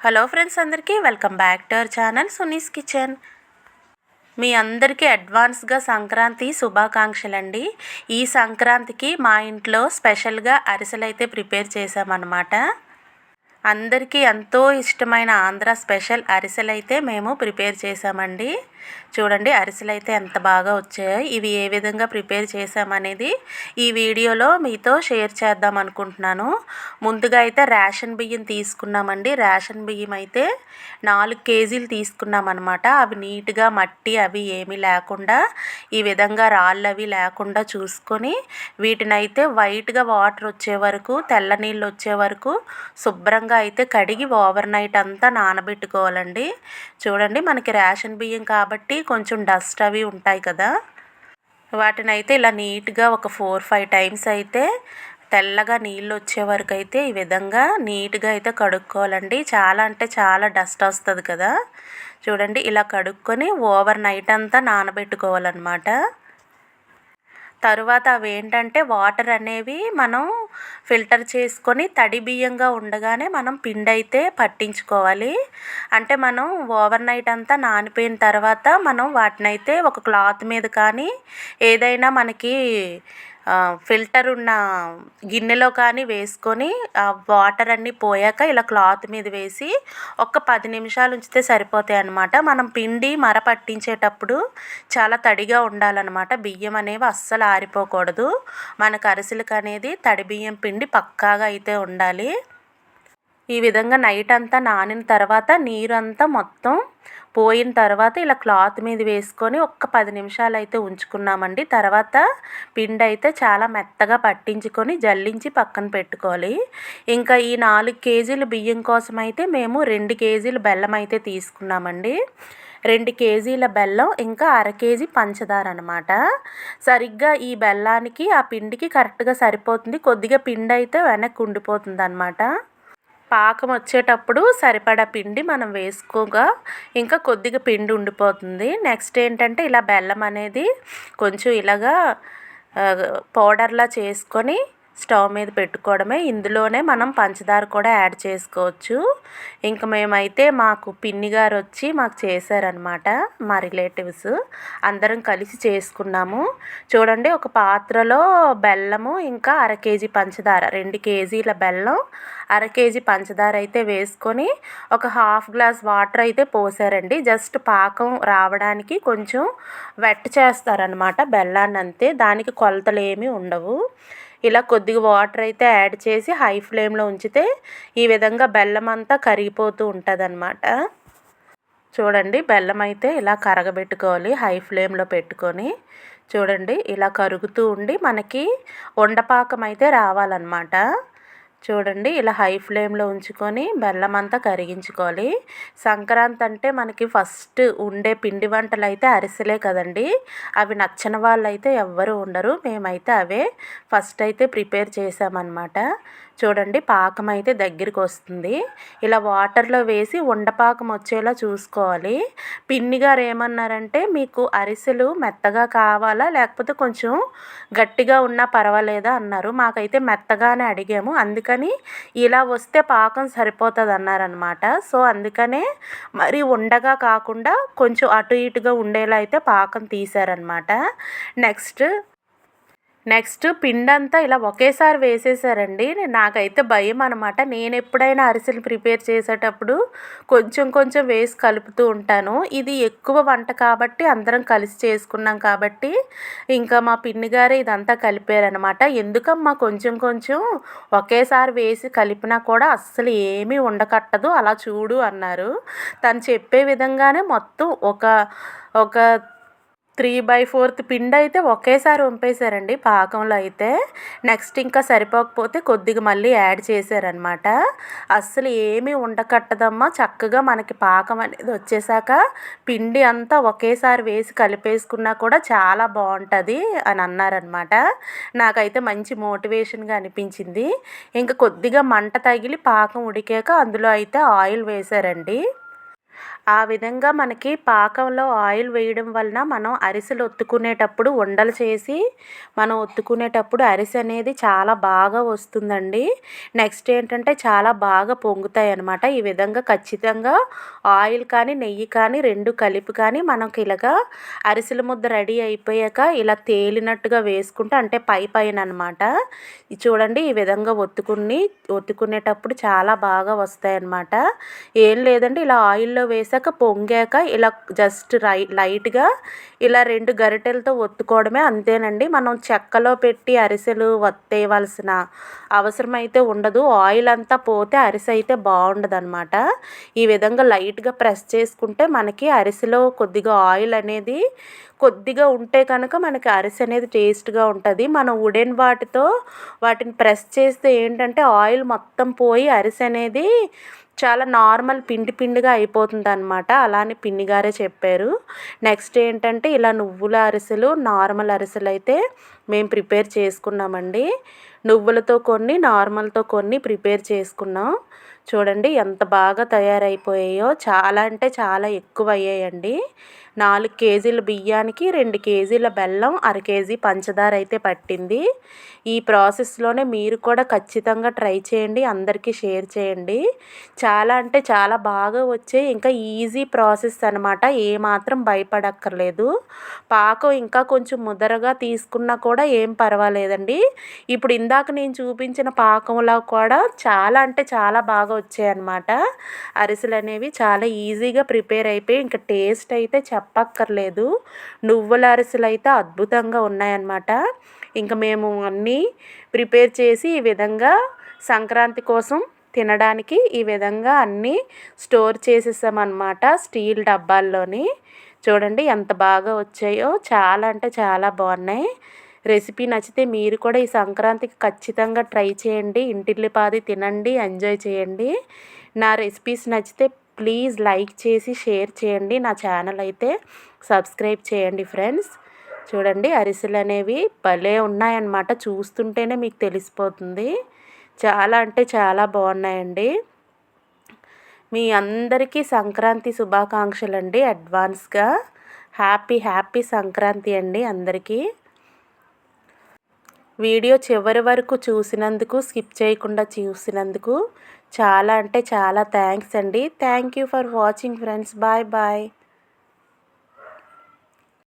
Hello friends, అందరికీ welcome back to our channel Suni's kitchen. మీ అందరికీ అడ్వాన్స్గా సంక్రాంతి శుభాకాంక్షలండి. ఈ సంక్రాంతికి మా ఇంట్లో స్పెషల్గా అరిసెలు అయితే ప్రిపేర్ చేసామన్నమాట. అందరికీ ఎంతో ఇష్టమైన ఆంధ్ర స్పెషల్ అరిసెలు అయితే మేము ప్రిపేర్ చేసామండి. చూడండి అరిసెలు అయితే ఎంత బాగా వచ్చాయో. ఇవి ఏ విధంగా ప్రిపేర్ చేసామనేది ఈ వీడియోలో మీతో షేర్ చేద్దాం అనుకుంటున్నాను. ముందుగా అయితే రేషన్ బియ్యం తీసుకున్నామండి. రేషన్ బియ్యం అయితే 4 కేజీలు తీసుకున్నాం అనమాట. అవి నీట్గా మట్టి అవి ఏమీ లేకుండా ఈ విధంగా రాళ్ళు అవి లేకుండా చూసుకొని వీటినైతే వైట్గా వాటర్ వచ్చే వరకు తెల్ల నీళ్ళు వచ్చే వరకు శుభ్రంగా అయితే కడిగి ఓవర్ నైట్ అంతా నానబెట్టుకోవాలండి. చూడండి మనకి రేషన్ బియ్యం కాబట్టి కొంచెం డస్ట్ అవి ఉంటాయి కదా, వాటిని అయితే ఇలా నీట్గా ఒక 4-5 టైమ్స్ అయితే తెల్లగా నీళ్ళు వచ్చే వరకు అయితే ఈ విధంగా నీట్గా అయితే కడుక్కోవాలండి. చాలా అంటే చాలా డస్ట్ వస్తుంది కదా. చూడండి ఇలా కడుక్కొని ఓవర్ నైట్ అంతా నానబెట్టుకోవాలన్నమాట. తరువాత అవి ఏంటంటే వాటర్ అనేవి మనం ఫిల్టర్ చేసుకొని తడి బియ్యంగా ఉండగానే మనం పిండి అయితే పట్టించుకోవాలి. అంటే మనం ఓవర్ నైట్ అంతా నానిపోయిన తర్వాత మనం వాటిని అయితే ఒక క్లాత్ మీద కానీ ఏదైనా మనకి ఫిల్టర్ ఉన్న గిన్నెలో కానీ వేసుకొని ఆ వాటర్ అన్నీ పోయాక ఇలా క్లాత్ మీద వేసి ఒక 10 నిమిషాలు ఉంచితే సరిపోతాయి అన్నమాట. మనం పిండి మర పట్టించేటప్పుడు చాలా తడిగా ఉండాలన్నమాట. బియ్యం అనేవి అస్సలు ఆరిపోకూడదు. మనకు అరిసెలకు అనేది తడి బియ్యం పిండి పక్కాగా అయితే ఉండాలి. ఈ విధంగా నైట్ అంతా నానిన తర్వాత నీరంతా మొత్తం పోయిన తర్వాత ఇలా క్లాత్ మీద వేసుకొని ఒక 10 నిమిషాలు అయితే ఉంచుకున్నామండి. తర్వాత పిండి అయితే చాలా మెత్తగా పట్టించుకొని జల్లించి పక్కన పెట్టుకోవాలి. ఇంకా ఈ 4 కేజీల బియ్యం కోసం అయితే మేము 2 కేజీల బెల్లం అయితే తీసుకున్నామండి. 2 కేజీల బెల్లం ఇంకా 1/2 కేజీ పంచదార అనమాట. సరిగ్గా ఈ బెల్లానికి ఆ పిండికి కరెక్ట్గా సరిపోతుంది. కొద్దిగా పిండి అయితే వెనక్కి ఉండిపోతుంది అనమాట. పాకం వచ్చేటప్పుడు సరిపడా పిండి మనం వేసుకోగా ఇంకా కొద్దిగా పిండి ఉండిపోతుంది. నెక్స్ట్ ఏంటంటే ఇలా బెల్లం అనేది కొంచెం ఇలాగా పౌడర్లా చేసుకొని స్టవ్ మీద పెట్టుకోవడమే. ఇందులోనే మనం పంచదార కూడా యాడ్ చేసుకోవచ్చు. ఇంక మేమైతే మాకు పిన్ని గారు వచ్చి మాకు చేశారనమాట. మా రిలేటివ్స్ అందరం కలిసి చేసుకున్నాము. చూడండి ఒక పాత్రలో బెల్లము ఇంకా 1/2 కేజీ పంచదార, 2 కేజీల బెల్లం 1/2 కేజీ పంచదార అయితే వేసుకొని ఒక 1/2 గ్లాస్ వాటర్ అయితే పోసారండి. జస్ట్ పాకం రావడానికి కొంచెం వెట్ చేస్తారనమాట బెల్లాన్ని, అంతే. దానికి కొలతలు ఏమీ ఉండవు. ఇలా కొద్దిగా వాటర్ అయితే యాడ్ చేసి హై ఫ్లేమ్లో ఉంచితే ఈ విధంగా బెల్లం అంతా కరిగిపోతూ ఉంటుంది అన్నమాట. చూడండి బెల్లం అయితే ఇలా కరగబెట్టుకోవాలి హై ఫ్లేమ్లో పెట్టుకొని. చూడండి ఇలా కరుగుతూ ఉండి మనకి ఉండపాకం అయితే రావాలన్నమాట. చూడండి ఇలా హై ఫ్లేమ్లో ఉంచుకొని బెల్లం అంతా కరిగించుకోవాలి. సంక్రాంతి అంటే మనకి ఫస్ట్ ఉండే పిండి వంటలు అయితే అరిసెలే కదండి. అవి నచ్చని వాళ్ళు అయితే ఎవ్వరు ఉండరు. మేమైతే అవే ఫస్ట్ అయితే ప్రిపేర్ చేసామన్నమాట. చూడండి పాకం అయితే దగ్గరికి వస్తుంది. ఇలా వాటర్లో వేసి ఉండపాకం వచ్చేలా చూసుకోవాలి. పిన్ని గారు ఏమన్నారంటే మీకు అరిసెలు మెత్తగా కావాలా లేకపోతే కొంచెం గట్టిగా ఉన్నా పర్వాలేదా అన్నారు. మాకైతే మెత్తగానే అడిగాము. అందుకని ఇలా వస్తే పాకం సరిపోతుంది అన్నారనమాట. సో అందుకనే మరి ఉండగా కాకుండా కొంచెం అటు ఇటుగా ఉండేలా అయితే పాకం తీశారనమాట. నెక్స్ట్ పిండంతా ఇలా ఒకేసారి వేసేసారండి. నాకైతే భయం అనమాట. నేను ఎప్పుడైనా అరిసెలు ప్రిపేర్ చేసేటప్పుడు కొంచెం కొంచెం వేసి కలుపుతూ ఉంటాను. ఇది ఎక్కువ వంట కాబట్టి అందరం కలిసి చేసుకున్నాం కాబట్టి ఇంకా మా పిన్ని గారే ఇదంతా కలిపారనమాట. ఎందుకమ్మా కొంచెం కొంచెం ఒకేసారి వేసి కలిపినా కూడా అస్సలు ఏమీ ఉండకట్టదు, అలా చూడు అన్నారు. తను చెప్పే విధంగానే మొత్తం ఒక 3/4 పిండి అయితే ఒకేసారి వంపేశారండి పాకంలో అయితే. నెక్స్ట్ ఇంకా సరిపోకపోతే కొద్దిగా మళ్ళీ యాడ్ చేశారనమాట. అస్సలు ఏమీ ఉండకట్టదమ్మా, చక్కగా మనకి పాకం అనేది వచ్చేసాక పిండి అంతా ఒకేసారి వేసి కలిపేసుకున్నా కూడా చాలా బాగుంటుంది అని అన్నారనమాట. నాకైతే మంచి మోటివేషన్గా అనిపించింది. ఇంకా కొద్దిగా మంట తగిలి పాకం ఉడికాక అందులో అయితే ఆయిల్ వేశారండి. ఆ విధంగా మనకి పాకంలో ఆయిల్ వేయడం వలన మనం అరిసెలు ఒత్తుకునేటప్పుడు ఉండలు చేసి మనం ఒత్తుకునేటప్పుడు అరిసె అనేది చాలా బాగా వస్తుందండి. నెక్స్ట్ ఏంటంటే చాలా బాగా పొంగుతాయి అన్నమాట. ఈ విధంగా ఖచ్చితంగా ఆయిల్ కానీ నెయ్యి కానీ రెండు కలిపి కానీ మనకి ఇలాగా అరిసెల ముద్ద రెడీ అయిపోయాక ఇలా తేలినట్టుగా వేసుకుంటే అంటే పైన అనమాట. ఇది చూడండి ఈ విధంగా ఒత్తుకునేటప్పుడు చాలా బాగా వస్తాయన్నమాట. ఏం లేదండి ఇలా ఆయిల్లో వేసాక పొంగాక ఇలా జస్ట్ లైట్గా ఇలా 2 గరిటెలతో ఒత్తుకోవడమే అంతేనండి. మనం చెక్కలో పెట్టి అరిసెలు ఒత్తేయవలసిన అవసరం అయితే ఉండదు. ఆయిల్ అంతా పోతే అరిసె అయితే బాగుండదనమాట. ఈ విధంగా లైట్గా ప్రెస్ చేసుకుంటే మనకి అరిసెలో కొద్దిగా ఆయిల్ అనేది కొద్దిగా ఉంటే కనుక మనకి అరిసె అనేది టేస్ట్గా ఉంటుంది. మనం వుడెన్ వాటిని ప్రెస్ చేస్తే ఏంటంటే ఆయిల్ మొత్తం పోయి అరిసె అనేది చాలా నార్మల్ పిండి పిండిగా అయిపోతుంది అనమాట. అలానే పిన్ని గారే చెప్పారు. నెక్స్ట్ ఏంటంటే ఇలా నువ్వుల అరిసెలు నార్మల్ అరిసెలు అయితే మేము ప్రిపేర్ చేసుకున్నామండి. నువ్వులతో కొన్ని నార్మల్తో కొన్ని ప్రిపేర్ చేసుకున్నాం. చూడండి ఎంత బాగా తయారైపోయాయో. చాలా అంటే చాలా ఎక్కువ అయ్యాయండి. 4 కేజీల బియ్యానికి 2 కేజీల బెల్లం, అర కేజీ పంచదార అయితే పట్టింది. ఈ ప్రాసెస్లోనే మీరు కూడా ఖచ్చితంగా ట్రై చేయండి, అందరికీ షేర్ చేయండి. చాలా అంటే చాలా బాగా వచ్చాయి. ఇంకా ఈజీ ప్రాసెస్ అనమాట. ఏమాత్రం భయపడక్కర్లేదు. పాకం ఇంకా కొంచెం ముదరగా తీసుకున్నా కూడా ఏం పర్వాలేదండి. ఇప్పుడు ఇందాక నేను చూపించిన పాకంలో కూడా చాలా అంటే చాలా బాగా వచ్చాయన్నమాట. అరిసెలు అనేవి చాలా ఈజీగా ప్రిపేర్ అయిపోయి ఇంకా టేస్ట్ అయితే చెప్పక్కర్లేదు. నువ్వుల అరిసెలు అయితే అద్భుతంగా ఉన్నాయన్నమాట. ఇంకా మేము అన్నీ ప్రిపేర్ చేసి ఈ విధంగా సంక్రాంతి కోసం తినడానికి ఈ విధంగా అన్నీ స్టోర్ చేసేసామన్నమాట స్టీల్ డబ్బాల్లోని. చూడండి ఎంత బాగా వచ్చాయో. చాలా అంటే చాలా బాగున్నాయి. రెసిపీ నచ్చితే మీరు కూడా ఈ సంక్రాంతికి ఖచ్చితంగా ట్రై చేయండి. ఇంటిల్లిపాది తినండి, ఎంజాయ్ చేయండి. నా రెసిపీస్ నచ్చితే ప్లీజ్ లైక్ చేసి షేర్ చేయండి. నా ఛానల్ అయితే సబ్స్క్రైబ్ చేయండి ఫ్రెండ్స్. చూడండి అరిసెలు అనేవి భలే ఉన్నాయన్నమాట. చూస్తుంటేనే మీకు తెలిసిపోతుంది. చాలా అంటే చాలా బాగున్నాయండి. మీ అందరికీ సంక్రాంతి శుభాకాంక్షలు అండి అడ్వాన్స్గా. హ్యాపీ సంక్రాంతి అండి అందరికీ. వీడియో చివరి వరకు చూసినందుకు, స్కిప్ చేయకుండా చూసినందుకు చాలా అంటే చాలా థ్యాంక్స్ అండి. Thank you for watching friends. Bye bye.